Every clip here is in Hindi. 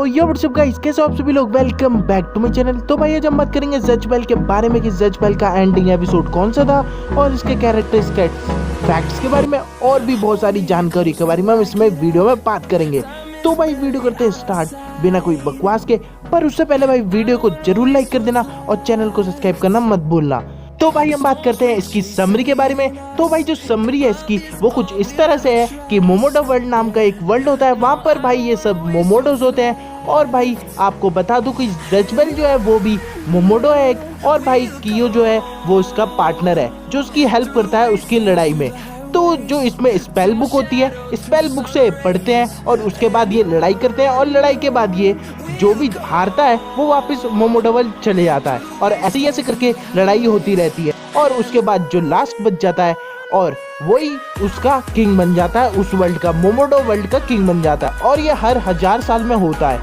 तो ये व्हाट्सअप गाइस, कैसे हो आप सभी लोग। Welcome back to my channel. तो भाई आज हम बात करेंगे जज बेल के बारे में कि जज बेल का एंडिंग एपिसोड कौन सा था और इसके कैरेक्टर्स के फैक्ट्स के बारे में और भी बहुत सारी जानकारी के बारे में हम इसमें वीडियो में बात करेंगे। तो भाई वीडियो करते हैं स्टार्ट बिना कोई बकवास के, पर उससे पहले भाई वीडियो को जरूर लाइक कर देना और चैनल को सब्सक्राइब करना मत भूलना। तो भाई हम बात करते हैं इसकी समरी के बारे में। तो भाई जो समरी है इसकी वो कुछ इस तरह से है कि मोमोडो वर्ल्ड नाम का एक वर्ल्ड होता है, वहाँ पर भाई ये सब मोमोडोज होते हैं। और भाई आपको बता दूं कि जज बेल जो है वो भी मोमोडो है एक, और भाई कियो जो है वो उसका पार्टनर है जो उसकी हेल्प करता है उसकी लड़ाई में। तो जो इसमें स्पेल बुक होती है, स्पेल बुक से पढ़ते हैं और उसके बाद ये लड़ाई करते हैं, और लड़ाई के बाद ये जो भी हारता है वो वापस मोमोडो वर्ल्ड चले जाता है, और ऐसे करके लड़ाई होती रहती है। और उसके बाद जो लास्ट बच जाता है और वही उसका किंग बन जाता है, उस वर्ल्ड का, मोमोडो वर्ल्ड का किंग बन जाता है। और ये हर 1000 साल में होता है।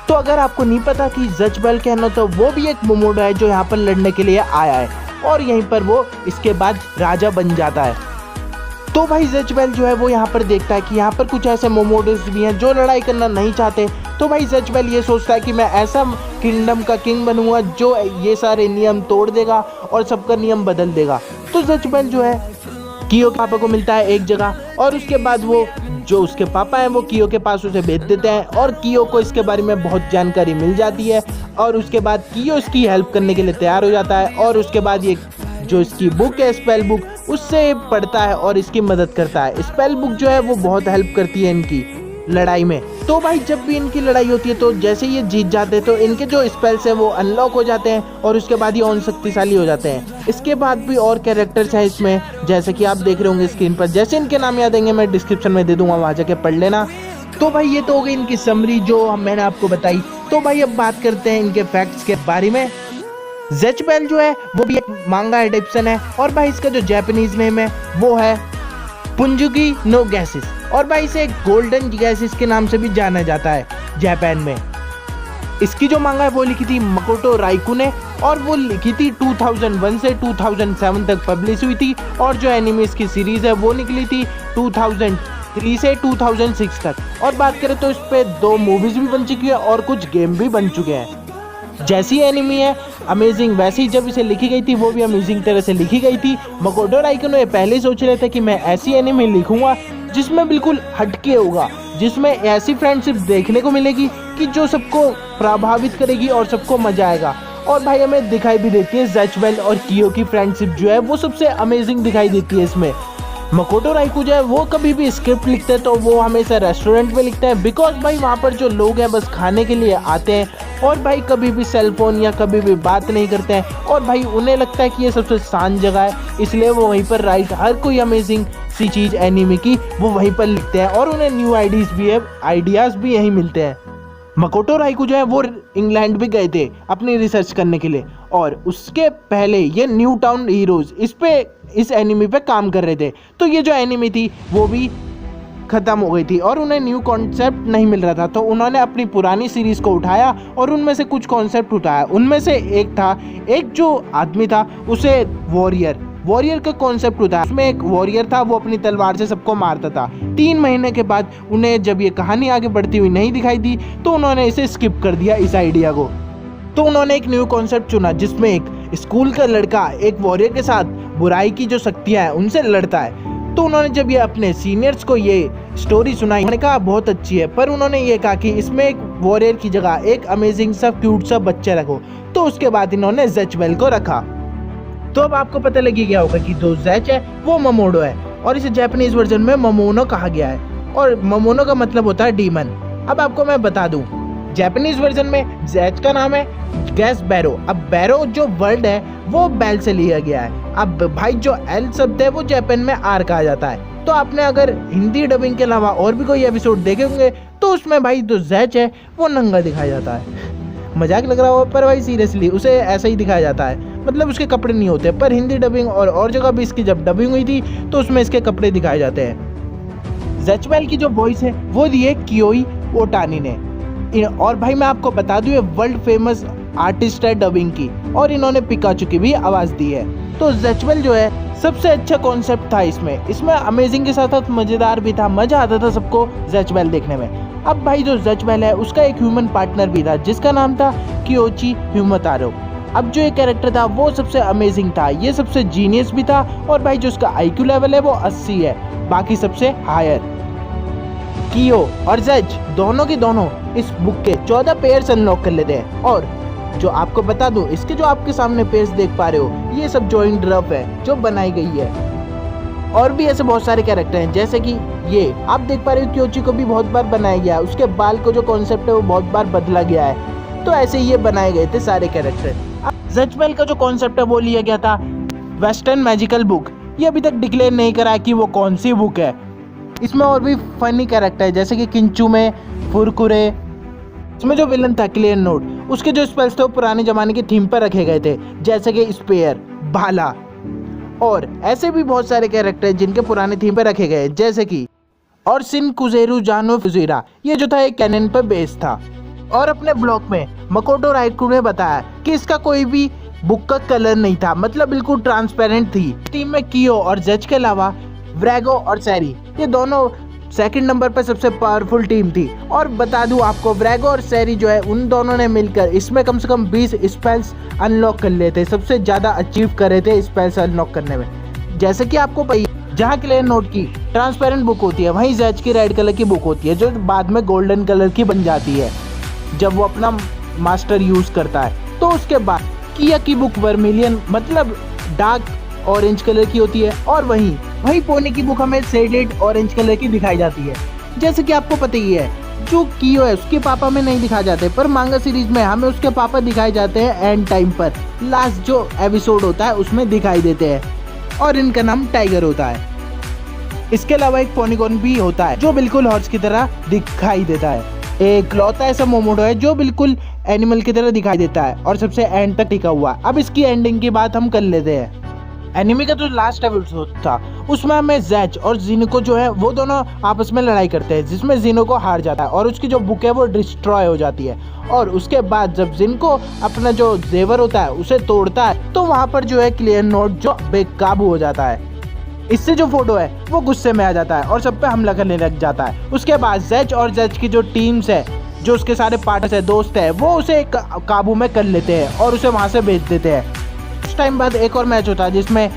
तो अगर आपको नहीं पता कि जज बेल कहना, तो वो भी एक मोमोडो है जो यहाँ पर लड़ने के लिए आया है, और यहीं पर वो इसके बाद राजा बन जाता है। तो भाई जज बेल जो है वो यहाँ पर देखता है कि यहाँ पर कुछ ऐसे मोमोडोज भी हैं जो लड़ाई करना नहीं चाहते। तो भाई जज बेल ये सोचता है कि मैं ऐसा किंगडम का किंग बनूंगा जो ये सारे नियम तोड़ देगा और सबका नियम बदल देगा। तो जज बेल जो है कियो के पापा को मिलता है एक जगह, और उसके बाद वो जो उसके पापा हैं वो कियो के पास उसे भेज देते हैं, और कियो को इसके बारे में बहुत जानकारी मिल जाती है। और उसके बाद कियो इसकी हेल्प करने के लिए तैयार हो जाता है, और उसके बाद ये जो इसकी बुक है स्पेल बुक, उससे पढ़ता है और इसकी मदद करता है। स्पेल बुक जो है वो बहुत हेल्प करती है इनकी लड़ाई में। तो भाई जब भी इनकी लड़ाई होती है तो जैसे ये जीत जाते हैं तो इनके जो स्पेल्स हैं वो अनलॉक हो जाते हैं, और उसके बाद ये और शक्तिशाली हो जाते हैं। इसके बाद भी और कैरेक्टर्स हैं इसमें, जैसे कि आप देख रहे होंगे स्क्रीन पर। जैसे इनके नाम याद आएंगे मैं डिस्क्रिप्शन में दे दूंगा, वहाँ जाके पढ़ लेना। तो भाई ये तो हो गई इनकी समरी जो मैंने आपको बताई। तो भाई अब बात करते हैं इनके फैक्ट्स के बारे में। जज बेल जो है वो भी एक मांगा एडेप्शन है, और भाई इसका जो जापानीज नेम है वो है पुंजुगी नो गैसेस, और भाई इसे गोल्डन गैसेस के नाम से भी जाना जाता है जापान में। इसकी जो मांगा है वो लिखी थी मकोटो राइकू ने, और वो लिखी थी 2001 से 2007 तक पब्लिश हुई थी। और जो एनिमे इसकी सीरीज है वो निकली थी 2003 से 2006 तक। और बात करें तो इस पे 2 मूवीज भी बन चुकी है और कुछ गेम भी बन चुके हैं। जैसी एनिमी है अमेजिंग, वैसी जब इसे लिखी गई थी वो भी अमेजिंग तरह से लिखी गई थी। मकोटो राइकू ने पहले सोच रहे थे कि मैं ऐसी एनिमी लिखूंगा जिसमें बिल्कुल हटके होगा, जिसमें ऐसी फ्रेंडशिप देखने को मिलेगी कि जो सबको प्रभावित करेगी और सबको मजा आएगा। और भाई हमें दिखाई भी देती है जज बेल और कियो की फ्रेंडशिप जो है वो सबसे अमेजिंग दिखाई देती है इसमें। मकोटो राइकू जो है वो कभी भी स्क्रिप्ट लिखते हैं तो वो हमेशा रेस्टोरेंट में लिखते हैं, बिकॉज भाई वहाँ पर जो लोग हैं बस खाने के लिए आते हैं, और भाई कभी भी सेल फोन या कभी भी बात नहीं करते हैं, और भाई उन्हें लगता है कि ये सबसे शांत जगह है, इसलिए वो वहीं पर राइट हर कोई अमेजिंग सी चीज़ एनिमे की वो वहीं पर लिखते हैं, और उन्हें न्यू आइडियाज़ भी यहीं मिलते हैं। मकोटो राइकू जो है वो इंग्लैंड भी गए थे अपनी रिसर्च करने के लिए, और उसके पहले ये न्यू टाउन हीरोज इस एनिमे पे काम कर रहे थे। तो ये जो एनिमे थी वो भी ख़त्म हो गई थी और उन्हें न्यू कॉन्सेप्ट नहीं मिल रहा था, तो उन्होंने अपनी पुरानी सीरीज़ को उठाया और उनमें से कुछ कॉन्सेप्ट उठाया। उनमें से एक जो आदमी था उसे वॉरियर का कॉन्सेप्ट उठाया। उसमें एक वॉरियर था, वो अपनी तलवार से सबको मारता था। 3 महीने के बाद उन्हें जब ये कहानी आगे बढ़ती हुई नहीं दिखाई दी तो उन्होंने इसे स्किप कर दिया इस आइडिया को। तो उन्होंने एक न्यू कॉन्सेप्ट चुना जिसमें एक स्कूल का लड़का एक वॉरियर के साथ बुराई की जो शक्तियाँ हैं उनसे लड़ता है। तो उन्होंने जब ये अपने सीनियर्स को ये स्टोरी सुनाई, उन्होंने कहा बहुत अच्छी है, पर उन्होंने ये कहा कि इसमें एक वॉरियर की जगह एक अमेजिंग सा क्यूट सा बच्चा रखो। तो उसके बाद इन्होंने जज बेल को रखा। तो अब आपको पता लगी गया होगा कि जो जैच है वो मोमोडो है, और इसे जापानीज वर्जन में मोमोनो कहा गया है, और मोमोनो का मतलब होता है डीमन। अब आपको मैं बता दूं, जापानीज वर्जन में जैच का नाम है गैस बैरो। अब बैरो जो वर्ड है वो बेल से लिया गया है। अब भाई जो एल शब्द है वो जापान में आर कहा जाता है। तो आपने अगर हिंदी डबिंग के अलावा और भी कोई एपिसोड देखे होंगे तो उसमें भाई जो जैच है वो नंगा दिखाया जाता है। मजाक लग रहा हो पर भाई सीरियसली उसे ऐसा ही दिखाया जाता है, मतलब उसके कपड़े नहीं होते। पर हिंदी डबिंग और जगह भी इसकी जब डबिंग हुई थी तो उसमें इसके कपड़े दिखाए जाते हैं। जज बेल की जो वॉइस है वो दी है कियोई ओटानी ने, और भाई मैं आपको बता दूं ये वर्ल्ड फेमस आर्टिस्ट है डबिंग की, और इन्होंने पिकाचू की भी आवाज़ दी है। तो जज बेल जो है सबसे अच्छा कॉन्सेप्ट था इसमें अमेजिंग के साथ साथ मज़ेदार भी था, मज़ा आता था सबको जज बेल देखने में। अब भाई जो जजमेल है उसका एक ह्यूमन पार्टनर भी था जिसका नाम था कियोची ह्यूमतारो। अब जो ये कैरेक्टर था वो सबसे अमेजिंग था, ये सबसे जीनियस भी था और भाई जो उसका आईक्यू लेवल है वो 80 है, बाकी सबसे हायर। कियो और जज दोनों के दोनों इस बुक के 14 पेयर्स अनलॉक कर लेते हैं। और जो आपको बता दूं, इसके जो आपके सामने पेयर्स देख पा रहे हो ये सब जॉइंट रफ है जो बनाई गई है। और भी ऐसे बहुत सारे कैरेक्टर हैं, जैसे कि ये आप देख पा रहे हो कियोची को भी बहुत बार बनाया गया है, उसके बाल को जो कॉन्सेप्ट है वो बहुत बार बदला गया है। तो ऐसे ये बनाए गए थे सारे कैरेक्टर। जजमेल का जो कॉन्सेप्ट है वो लिया गया था वेस्टर्न मैजिकल बुक। ये अभी तक डिक्लेयर नहीं करा है कि वो कौन सी बुक है। इसमें और भी फनी कैरेक्टर है, जैसे कि किंचू में फुरकुरे। इसमें जो विलन था क्लियर नोट, उसके जो स्पेल्स थे वो पुराने जमाने की थीम पर रखे गए थे, जैसे कि स्पेयर, भाला। और ऐसे भी बहुत सारे कैरेक्टर हैं जिनके पुराने थीम पर रखे गए, जैसे कि और सिन कुजेरू जानो फुजीरा, ये जो था एक कैनन पर बेस था। और अपने ब्लॉग में मकोटो राइकू ने बताया कि इसका कोई भी बुक का कलर नहीं था, मतलब बिल्कुल ट्रांसपेरेंट थी। टीम में कियो और जज के अलावा व्रैगो और सैरी, ये दोनों सेकंड नंबर पर सबसे पावरफुल टीम थी। और बता दूं आपको, व्रैगो और सैरी जो है उन दोनों ने मिलकर इसमें कम से कम 20 स्पेल्स अनलॉक कर लिए थे, सबसे ज़्यादा अचीव करे थे स्पेल्स अनलॉक करने में। जैसे कि आपको जहाँ क्लियर नोट की ट्रांसपेरेंट बुक होती है, वहीं जज की रेड कलर की बुक होती है, जो बाद में गोल्डन कलर की बन जाती है जब वो अपना मास्टर यूज़ करता है। तो उसके बाद किया की बुक वर्मिलियन मतलब डार्क ऑरेंज कलर की होती है, और वहीं पोनी की बुक हमें शेडेड ऑरेंज कलर की दिखाई जाती है। जैसे कि आपको पता ही है, जो कियो है उसके पापा में नहीं दिखाए जाते, पर मांगा सीरीज में हमें उसके पापा दिखाए जाते हैं एंड टाइम पर, लास्ट जो एपिसोड होता है उसमें दिखाई देते हैं, और इनका नाम टाइगर होता है। इसके अलावा एक पोनीगोन भी होता है जो बिल्कुल हॉर्स की तरह दिखाई देता है। एक लौता ऐसा मोमोडो है जो बिल्कुल एनिमल की तरह दिखाई देता है और सबसे एंड तक टिका हुआ। अब इसकी एंडिंग की बात हम कर लेते हैं। एनिमी का जो लास्ट एपिसोड था उसमें हमें जैच और जिनको जो है वो दोनों आपस में लड़ाई करते हैं, जिसमें जिनो को हार जाता है और उसकी जो बुक है वो डिस्ट्रॉय हो जाती है। और उसके बाद जब जिनको अपना जो जेवर होता है उसे तोड़ता है, तो वहाँ पर जो है क्लियर नोट जो बेकाबू हो जाता है। इससे जो फोटो है वो गुस्से में आ जाता है और सब पे हमला करने लग जाता है। उसके बाद जैच और जैच की जो टीम्स है, जो उसके सारे पार्टनर्स है, दोस्त है, वो उसे काबू में कर लेते हैं और उसे वहाँ से भेज देते हैं। कुछ टाइम बाद एक और मैच होता है जिसमें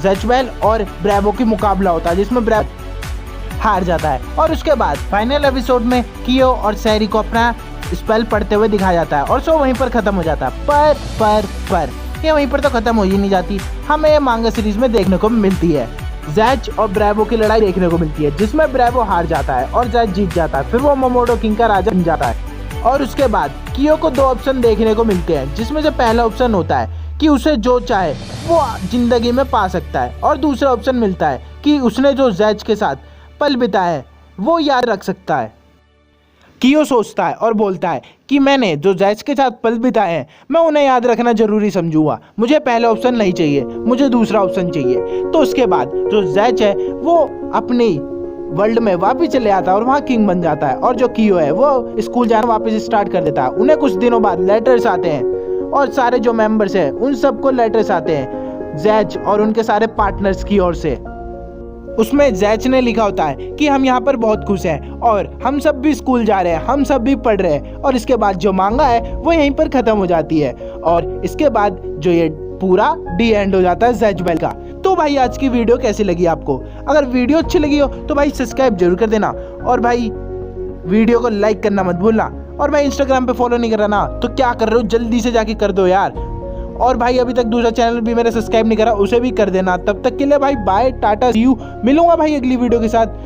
जजमेल और ब्रेवो की मुकाबला होता है, जिसमें ब्रेवो हार जाता है। और उसके बाद फाइनल एपिसोड में कियो और सैरी को अपना स्पेल पढ़ते हुए दिखाया जाता है और शो वहीं पर खत्म हो जाता है। पर ये वहीं पर तो खत्म हो ही नहीं जाती, हमें ये मांगा सीरीज में देखने को मिलती है। जैच और ब्रेवो की लड़ाई देखने को मिलती है, जिसमें ब्रेवो हार जाता है और जैच जीत जाता है। फिर वो मोमोडो किंग का राजा बन जाता है। और उसके बाद कियो को 2 ऑप्शन देखने को मिलते हैं, जिसमें से पहला ऑप्शन होता है कि उसे जो चाहे वो जिंदगी में पा सकता है, और दूसरा ऑप्शन मिलता है कि उसने जो जैच के साथ पल बिताया है वो याद रख सकता है। कियो सोचता है और बोलता है कि मैंने जो जैच के साथ पल बिताए हैं मैं उन्हें याद रखना जरूरी समझूंगा, मुझे पहला ऑप्शन नहीं चाहिए, मुझे दूसरा ऑप्शन चाहिए। तो उसके बाद जो जैच है वो अपनी वर्ल्ड में वापस चले आता है और वहाँ किंग बन जाता है, और जो कियो है वो स्कूल जाना वापस स्टार्ट कर देता है। उन्हें कुछ दिनों बाद लेटर्स आते हैं और सारे जो मेंबर्स हैं उन सबको लेटर्स आते हैं जैच और उनके सारे पार्टनर्स की ओर से। उसमें जैच ने लिखा होता है कि हम यहाँ पर बहुत खुश हैं और हम सब भी स्कूल जा रहे हैं, हम सब भी पढ़ रहे हैं। और इसके बाद जो मांगा है वो यहीं पर ख़त्म हो जाती है और इसके बाद जो ये पूरा डी एंड हो जाता है जजमेल का। तो भाई आज की वीडियो कैसी लगी आपको? अगर वीडियो अच्छी लगी हो तो भाई सब्सक्राइब जरूर कर देना, और भाई वीडियो को लाइक करना मत भूलना। और भाई इंस्टाग्राम पे फॉलो नहीं कर रहा ना तो क्या कर रहे हो, जल्दी से जाके कर दो यार। और भाई अभी तक दूसरा चैनल भी मेरे सब्सक्राइब नहीं करा, उसे भी कर देना। तब तक के लिए भाई बाय, टाटा, सी यू। मिलूंगा भाई अगली वीडियो के साथ।